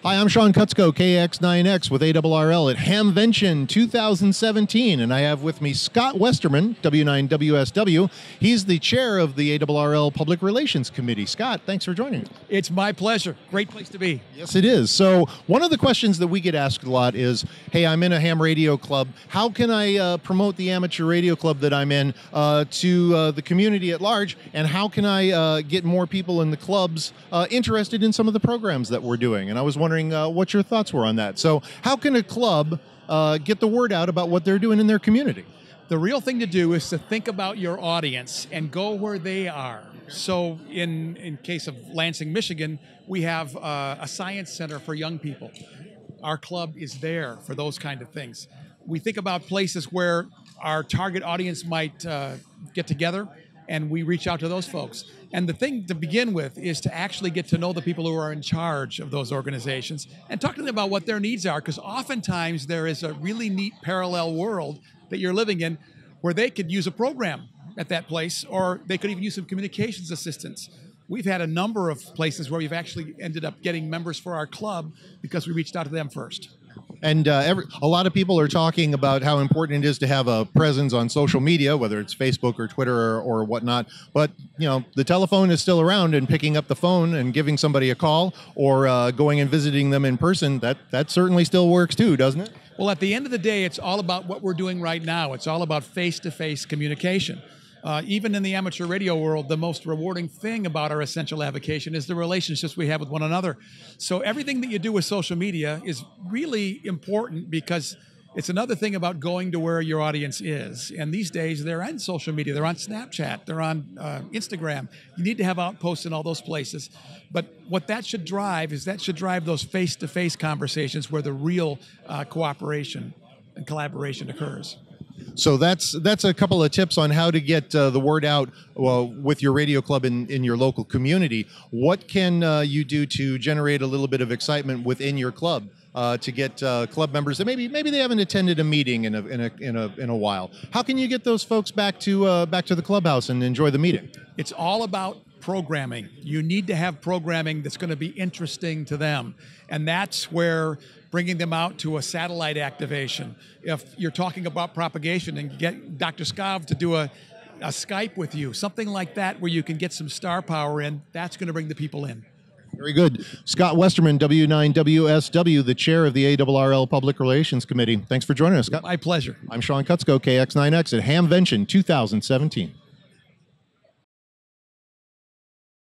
Hi, I'm Sean Kutzko, KX9X with ARRL at Hamvention 2017, and I have with me Scott Westerman, W9WSW. He's the chair of the ARRL Public Relations Committee. Scott, thanks for joining me. It's my pleasure. Great place to be. Yes, it is. So one of the questions that we get asked a lot is, hey, I'm in a ham radio club. How can I promote the amateur radio club that I'm in to the community at large, and how can I get more people in the clubs interested in some of the programs that we're doing? And I was wondering what your thoughts were on that. So how can a club get the word out about what they're doing in their community? The real thing to do is to think about your audience and go where they are. So in case of Lansing, Michigan, we have a science center for young people. Our club is there for those kind of things. We think about places where our target audience might get together, and we reach out to those folks. And the thing to begin with is to actually get to know the people who are in charge of those organizations and talk to them about what their needs are, because oftentimes there is a really neat parallel world that you're living in where they could use a program at that place, or they could even use some communications assistance. We've had a number of places where we've actually ended up getting members for our club because we reached out to them first. And a lot of people are talking about how important it is to have a presence on social media, whether it's Facebook or Twitter or whatnot. But, you know, the telephone is still around, and picking up the phone and giving somebody a call or going and visiting them in person, that certainly still works too, doesn't it? Well, at the end of the day, it's all about what we're doing right now. It's all about face-to-face communication. Even in the amateur radio world, the most rewarding thing about our essential avocation is the relationships we have with one another. So everything that you do with social media is really important, because it's another thing about going to where your audience is. And these days, they're on social media. They're on Snapchat. They're on Instagram. You need to have outposts in all those places. But what that should drive is those face-to-face conversations where the real cooperation and collaboration occurs. So that's a couple of tips on how to get the word out with your radio club in your local community. What can you do to generate a little bit of excitement within your club to get club members that maybe they haven't attended a meeting in a while? How can you get those folks back to the clubhouse and enjoy the meeting? It's all about programming. You need to have programming that's going to be interesting to them, and that's where bringing them out to a satellite activation. If you're talking about propagation and get Dr. Skov to do a Skype with you, something like that where you can get some star power in, that's going to bring the people in. Very good. Scott Westerman, W9WSW, the chair of the ARRL Public Relations Committee. Thanks for joining us, Scott. My pleasure. I'm Sean Kutzko, KX9X at Hamvention 2017.